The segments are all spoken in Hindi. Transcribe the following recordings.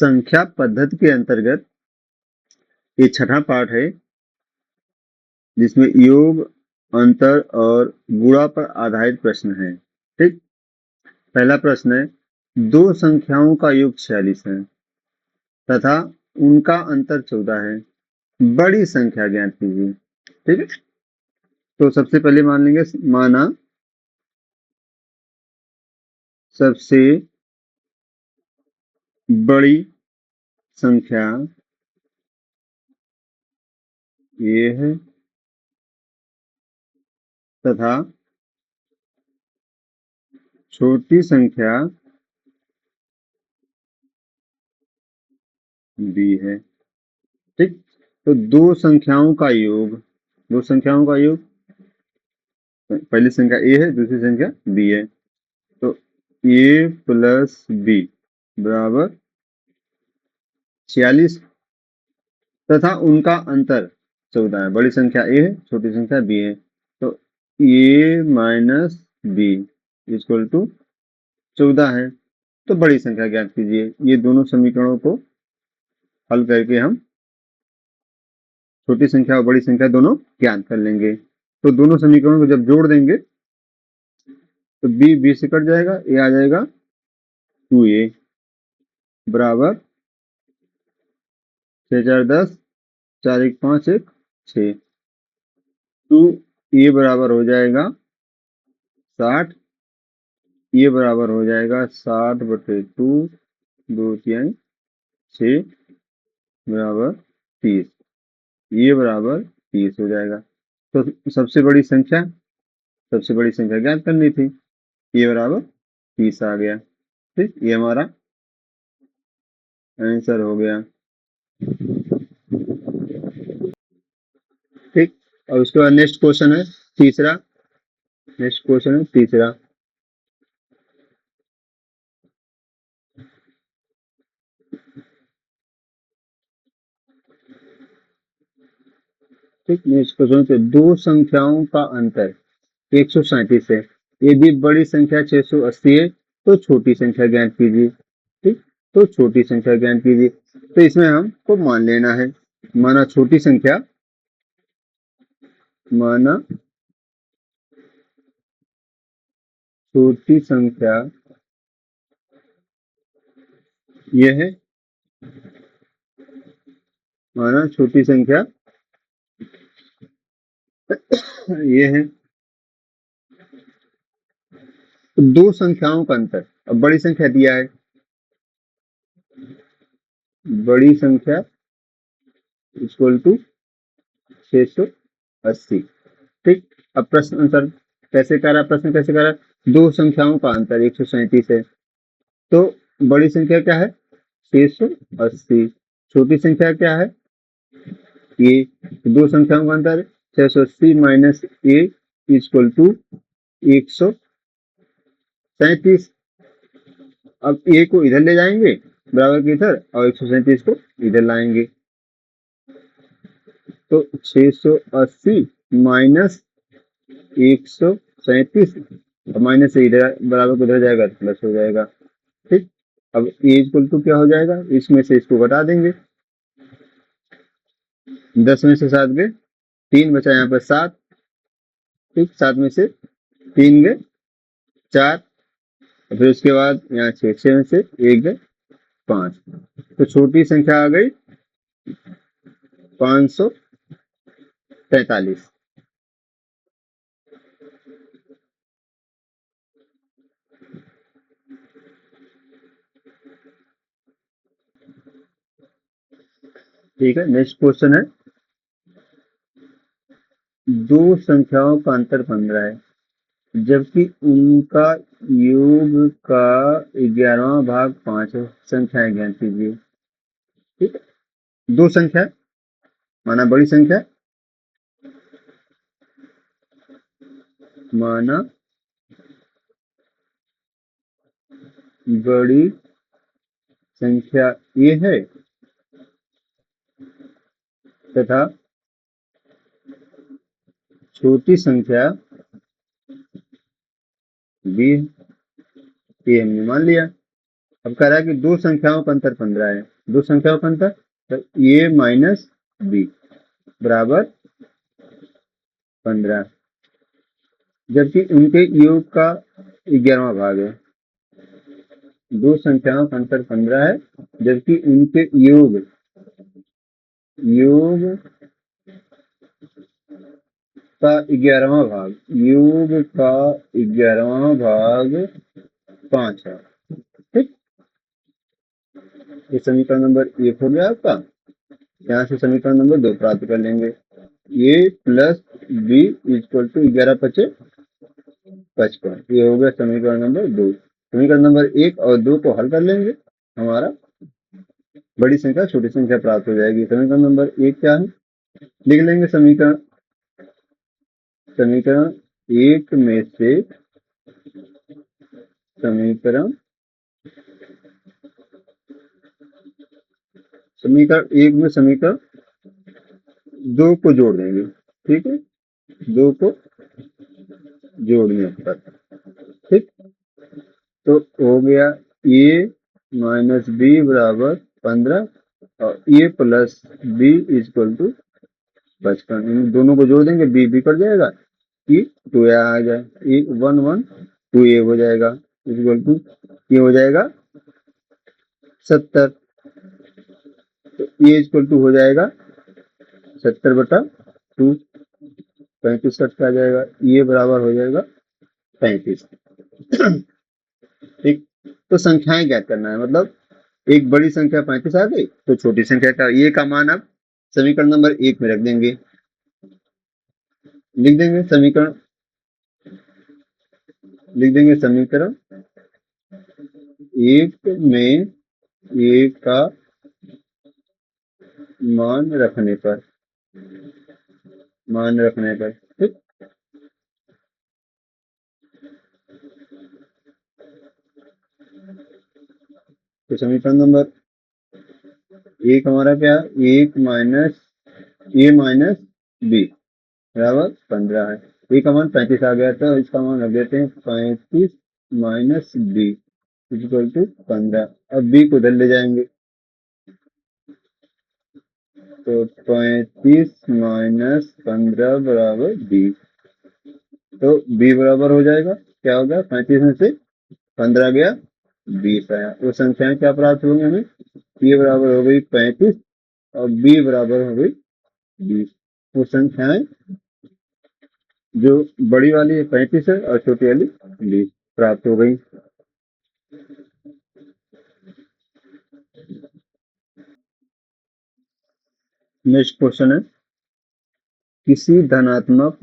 संख्या पद्धति के अंतर्गत ये छठा पाठ है जिसमें योग, अंतर और गुणा पर आधारित प्रश्न है। ठीक, पहला प्रश्न है, दो संख्याओं का योग 46 है तथा उनका अंतर 14 है, बड़ी संख्या ज्ञात कीजिए। ठीक है, तो सबसे पहले मान लेंगे, माना सबसे बड़ी संख्या ये है तथा छोटी संख्या बी है। ठीक, तो दो संख्याओं का योग, दो संख्याओं का योग, पहली संख्या ए है, दूसरी संख्या बी है, तो ए प्लस बी बराबर 46 तथा उनका अंतर 14 है। बड़ी संख्या ए है, छोटी संख्या बी है, तो ए माइनस बी इक्वल टू 14 है। तो बड़ी संख्या ज्ञात कीजिए। ये दोनों समीकरणों को हल करके हम छोटी संख्या और बड़ी संख्या दोनों ज्ञात कर लेंगे। तो दोनों समीकरणों को जब जोड़ देंगे तो बी से कट जाएगा, ए आ जाएगा 2a बराबर 6 4 10, 4 1 5 1 6, 2a बराबर हो जाएगा 60, ये बराबर हो जाएगा 60/2, 2 3 6 बराबर 30, ये बराबर 30 हो जाएगा। तो सबसे बड़ी संख्या ज्ञात करनी थी, ये बराबर 30 आ गया। ठीक, ये हमारा आंसर हो गया। ठीक, और उसके बाद नेक्स्ट क्वेश्चन है तीसरा। ठीक, नेक्स्ट क्वेश्चन पे दो संख्याओं का अंतर 137 है, यदि बड़ी संख्या 680 है तो छोटी संख्या ज्ञात कीजिए। ठीक, तो छोटी संख्या ज्ञात कीजिए, तो इसमें हमको मान लेना है, माना छोटी संख्या यह है, माना छोटी संख्या ये है। तो दो संख्याओं का अंतर, अब बड़ी संख्या दिया है, बड़ी संख्या इक्वल टू 680। ठीक, अब प्रश्न आंसर कैसे कर रहा, प्रश्न कैसे कर रहा, दो संख्याओं का अंतर 137 है, तो बड़ी संख्या क्या है 680, छोटी संख्या क्या है ये, दो संख्याओं का अंतर 680 माइनस ए इक्वल टू 137। अब ए को इधर ले जाएंगे बराबर के इधर और 137 को इधर लाएंगे, तो 680 माइनस 137, माइनस से इधर बराबर को इधर जाएगा तो प्लस हो जाएगा। ठीक, अब ए इक्वल टू क्या हो जाएगा, इसमें से इसको घटा देंगे, 10 में से 7 गए 3 बचा यहाँ पर 7। ठीक, 7 में से 3 गए 4, फिर उसके बाद यहाँ 6 में से 1 गए 5, तो छोटी संख्या आ गई 543। ठीक है, नेक्स्ट क्वेश्चन है, दो संख्याओं का अंतर 15 है जबकि उनका योग का 11वां भाग 5 है, संख्याएं ज्ञात कीजिए। ठीक है, दो संख्या माना बड़ी संख्या, माना बड़ी संख्या ये है तथा छोटी संख्या बी, ये हमने मान लिया। अब कह रहा है कि दो संख्याओं का अंतर 15 है। दो संख्याओं का अंतर, तो ए माइनस बी बराबर 15, जबकि उनके योग का 11वां भाग है। दो संख्याओं का अंतर 15 है, जबकि उनके योग योग का 11वां भाग, योग का 11वां भाग 5 है। ठीक, ये समीकरण नंबर 1 हो गया आपका। यहाँ से समीकरण नंबर 2 प्राप्त कर लेंगे। ए प्लस बी इक्वल टू 11 पचे 55। ये हो गया समीकरण नंबर 2। समीकरण नंबर 1 और 2 को हल कर लेंगे, हमारा बड़ी संख्या छोटी संख्या प्राप्त हो जाएगी। समीकरण नंबर 1 क्या है, लिख लेंगे समीकरण समीकरण 1 में से समीकरण समीकरण 1 में समीकरण 2 को जोड़ देंगे। ठीक है, 2 को जोड़ने पर, ठीक, तो हो गया ए माइनस बी बराबर 15 और ए प्लस बी इक्वल टू 55। इन दोनों को जोड़ देंगे, बी बी कट जाएगा, ई 2 आ जाए, ई 1 1 2 ए हो जाएगा, इक्वल टू ये हो जाएगा 70। तो ए इक्वल टू हो जाएगा 70/2, 35 कट का आ जाएगा, ये बराबर हो जाएगा 35। ठीक, तो संख्याएं ज्ञात करना है, मतलब एक बड़ी संख्या 35 आ गई, तो छोटी संख्या का ये का मान अब समीकरण नंबर 1 में रख देंगे। लिख देंगे समीकरण लिख देंगे समीकरण 1 में ए का मान रखने पर, ठीक, तो समीकरण नंबर 1 हमारा क्या है, एक माइनस ए माइनस बी बराबर 15 है। ए का मान 35 आ गया था, इसका मान रख देते हैं 35 माइनस बी इक्वल टू 15। अब बी को उधर ले जाएंगे, तो 35 माइनस 15 बराबर 20। तो बी बराबर हो जाएगा, क्या होगा, 35 में से 15 गया, 20 आया। वो संख्याएं क्या प्राप्त होंगी हमें, ए बराबर हो गई 35 और बी बराबर हो गई 20। वो संख्याएं जो बड़ी वाली 35 है और छोटी वाली 20 प्राप्त हो गई। नेक्स्ट क्वेश्चन है, किसी धनात्मक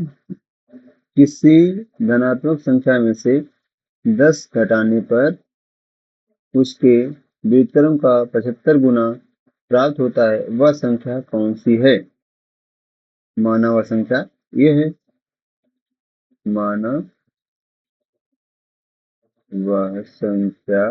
किसी धनात्मक संख्या में से 10 घटाने पर उसके व्युत्क्रम का 75 गुना प्राप्त होता है, वह संख्या कौन सी है। माना वह संख्या ये है, माना वह संख्या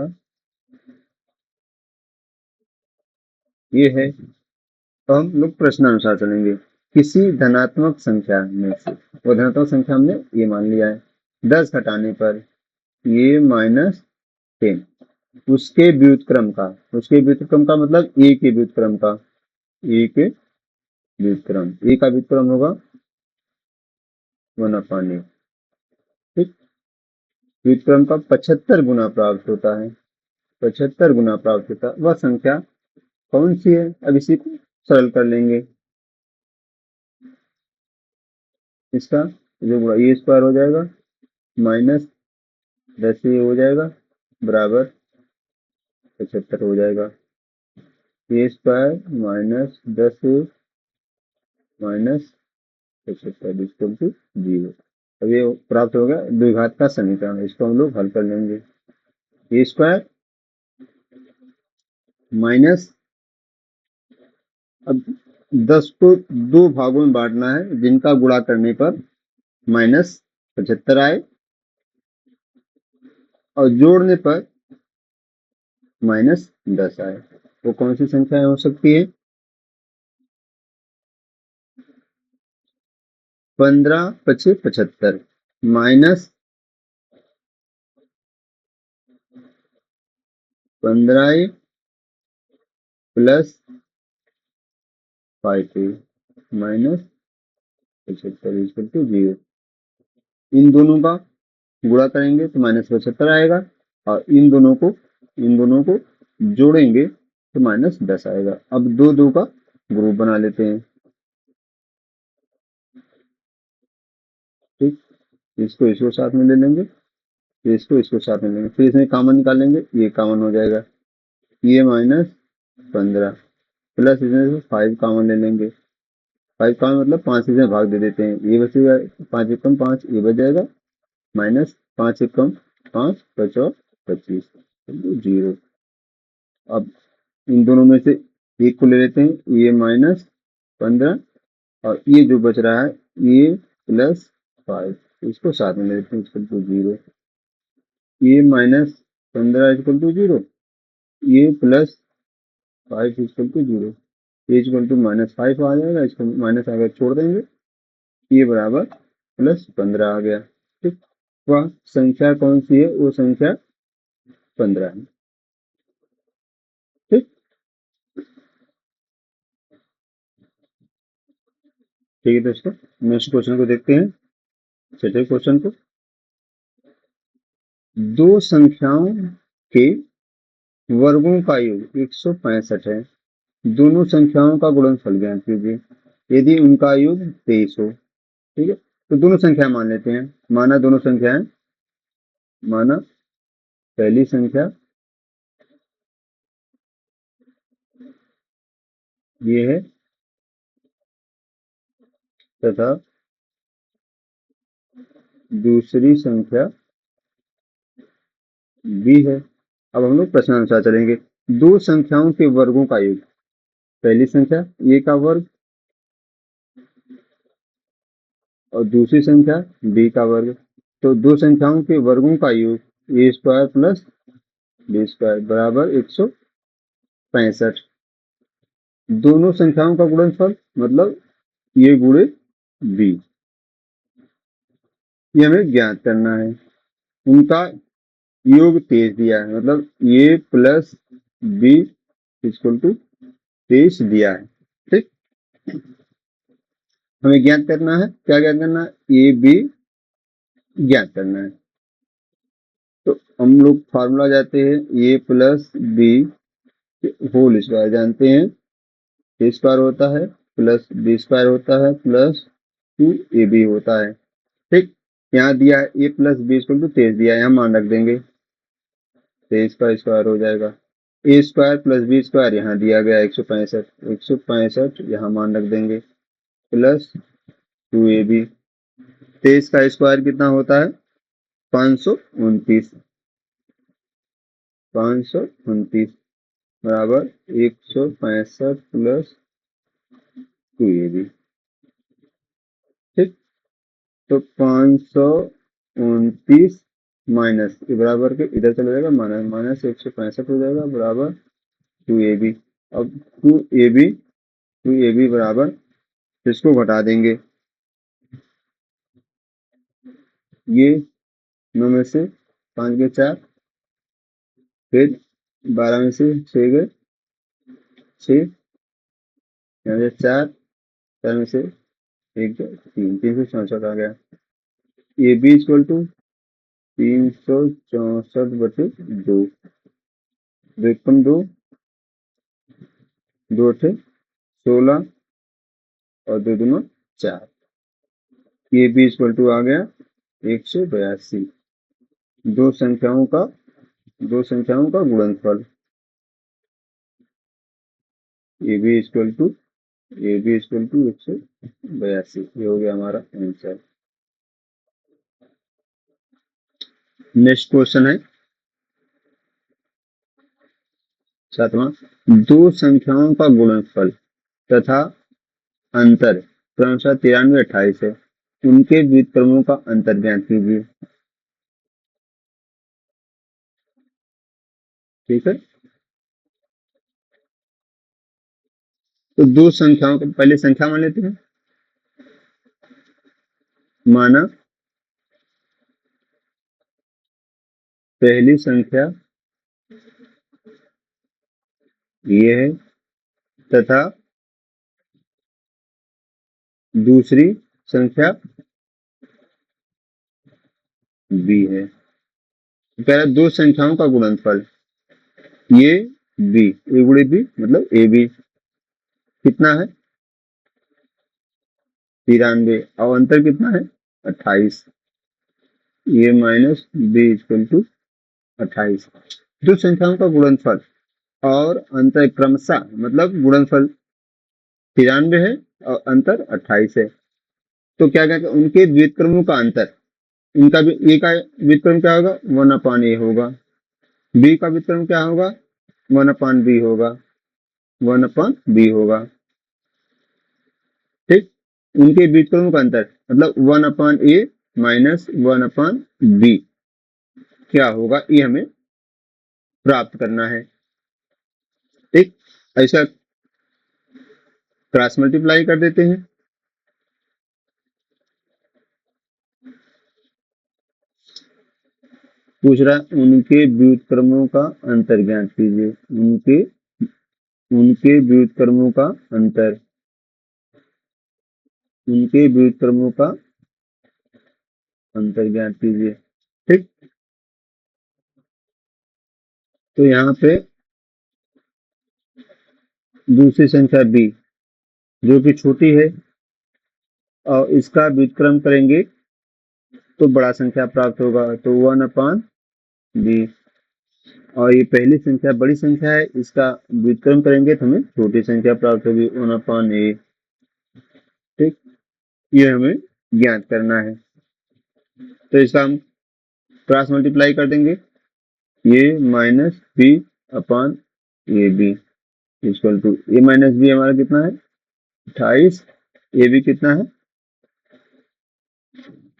ये है। तो हम लोग प्रश्नानुसार चलेंगे। किसी धनात्मक संख्या में से, वो धनात्मक संख्या हमने ये मान लिया है, 10 घटाने पर ये माइनस 10, उसके व्युत्क्रम का मतलब ए के व्युत्क्रम का, ए के व्युत्क्रम, ए का व्युत्क्रम होगा 1/n। ठीक, व्युत्क्रम का 75 गुना प्राप्त होता है, 75 गुना प्राप्त होता है, वह संख्या कौन सी है। अब इसी को सरल कर लेंगे, इसका जो गुणा ए स्क्वायर हो जाएगा माइनस 10 ए हो जाएगा बराबर 75 हो जाएगा। A square minus 10 A minus 75 equal to 0। अब ये प्राप्त हो गया द्विघात का समीकरण, इसको हम लोग हल कर लेंगे। ए स्क्वायर माइनस, अब 10 को दो भागों में बांटना है, जिनका गुणा करने पर माइनस 75 आए और जोड़ने पर -10 आए। वो कौन सी संख्या हो सकती है, 15 पचे 75 minus 15 plus 5 minus 75 equal to 0। इन दोनों का गुणा करेंगे तो -75 आएगा, और इन दोनों को जोड़ेंगे तो -10 आएगा। अब दो दो का ग्रुप बना लेते हैं। ठीक, इसको इसको साथ में ले लेंगे, इसको साथ में लेंगे, फिर इसमें कॉमन निकालेंगे, ये कॉमन हो जाएगा, ये -15 प्लस इसमें 5 कॉमन ले लेंगे। 5 कॉमन मतलब 5 इसमें भाग दे देते हैं, ये बचेगा 5 एकम 5, ये बच जाएगा, माइनस 5 एकम 5 बचो 25 0। अब इन दोनों में से एक को ले लेते हैं, ये -15 और ये जो बच रहा है ये +5, इसको साथ में ले लेते हैं, इक्वल टू 0। ये -15 इक्वल टू 0, ये +5 इक्वल टू 0, ये इक्वल टू -5 आ जाएगा, इसको माइनस आगे छोड़ देंगे, ये बराबर +15 आ गया। ठीक, वह संख्या कौन सी है? वो संख्या 15 है। ठीक, ठीक है दोस्तों, नेक्स्ट क्वेश्चन को देखते हैं। छठे क्वेश्चन को, दो संख्याओं के वर्गों का योग 165 है, दोनों संख्याओं का गुणनफल ज्ञात कीजिए यदि उनका योग 23 हो। ठीक है, तो दोनों संख्या मान लेते हैं। माना दोनों संख्याएं, माना पहली संख्या ये है तथा दूसरी संख्या b है। अब हम लोग प्रश्नानुसार चलेंगे। दो संख्याओं के वर्गों का योग, पहली संख्या a का वर्ग और दूसरी संख्या b का वर्ग, तो दो संख्याओं के वर्गों का योग a square plus b square बराबर 165। दोनों संख्याओं का गुणनफल मतलब ये गुणे b, ये हमें ज्ञात करना है। उनका योग 23 दिया है, मतलब a plus b equal to 23 दिया है। ठीक, हमें ज्ञात करना है, क्या ज्ञात करना है? ए बी ज्ञात करना है। तो हम लोग फार्मूला जाते हैं, ए प्लस बी होल स्क्वायर जानते हैं, ए स्क्वायर होता है प्लस बी स्क्वायर होता है प्लस 2ab होता है। ठीक, यहाँ दिया है ए प्लस बी इक्वल टू 23 दिया है, यहाँ मान रख देंगे, 23 का स्क्वायर हो जाएगा। A square plus B square यहाँ दिया गया 165 यहाँ मान रख देंगे प्लस 2ab। 23 का स्क्वायर कितना होता है? 529, 529 बराबर 165 प्लस 2ab। ठीक, तो 529 माइनस के बराबर के इधर चला जाएगा, माइनस माइनस 165 हो जाएगा बराबर 2ab। अब 2ab बराबर, इसको घटा देंगे, ये 9 में से 5 गए 4, फिर 12 में से 6 गए 6, यहाँ से 4, 4 में से 1 गए 3, 364 आ गया। ए बी इक्वल टू 364/2, 2 एकम 2, 2 थे 16 और 2 दूना 4, ए बी इक्वल टू आ गया 182। दो संख्याओं का गुणनफल, ए बी इक्वल टू 182, ये हो गया हमारा आंसर। नेक्स्ट क्वेश्चन है सातवां, दो संख्याओं का गुणनफल तथा अंतर क्रमशः 93 28 है, उनके व्युत्क्रमों का अंतर ज्ञात कीजिए। ठीक है, तो दो संख्याओं को पहले संख्या मान लेते हैं। माना पहली संख्या ये है, तथा दूसरी संख्या b है। कह रहा है दो संख्याओं का गुणनफल, ये b, a गुणे b मतलब ए बी, कितना है 93, और अंतर कितना है 28, ये माइनस b इक्वल टू 28। दो संख्याओं का गुणनफल और अंतर क्रमशः, मतलब गुणनफल 93 है और अंतर 28 है, तो क्या कहते हैं उनके व्युत्क्रमों का अंतर, इनका भी ए का व्युत्क्रम क्या होगा 1/a होगा, बी का व्युत्क्रम क्या होगा 1/b होगा, 1/b होगा। ठीक, उनके व्युत्क्रमों का अंतर मतलब 1/a माइनस 1/b क्या होगा, ये हमें प्राप्त करना है। ठीक, ऐसा क्रॉस मल्टीप्लाई कर देते हैं। पूछ रहा है उनके व्युत्क्रमों का अंतर ज्ञात कीजिए, उनके उनके व्युत्क्रमों का अंतर, उनके व्युत्क्रमों का अंतर ज्ञात कीजिए। ठीक, तो यहाँ पे दूसरी संख्या b जो कि छोटी है और इसका व्युत्क्रम करेंगे तो बड़ा संख्या प्राप्त होगा, तो 1/b, और ये पहली संख्या बड़ी संख्या है, इसका व्युत्क्रम करेंगे तो हमें छोटी संख्या प्राप्त होगी 1/a। ठीक, ये हमें ज्ञात करना है, तो इसका हम क्रॉस मल्टीप्लाई कर देंगे, ये minus b upon A B equal to, A minus B हमारा कितना है 28, ए बी कितना है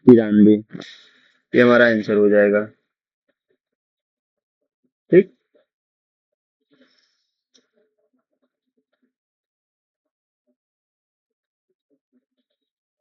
93, ये हमारा आंसर हो जाएगा। ठीक।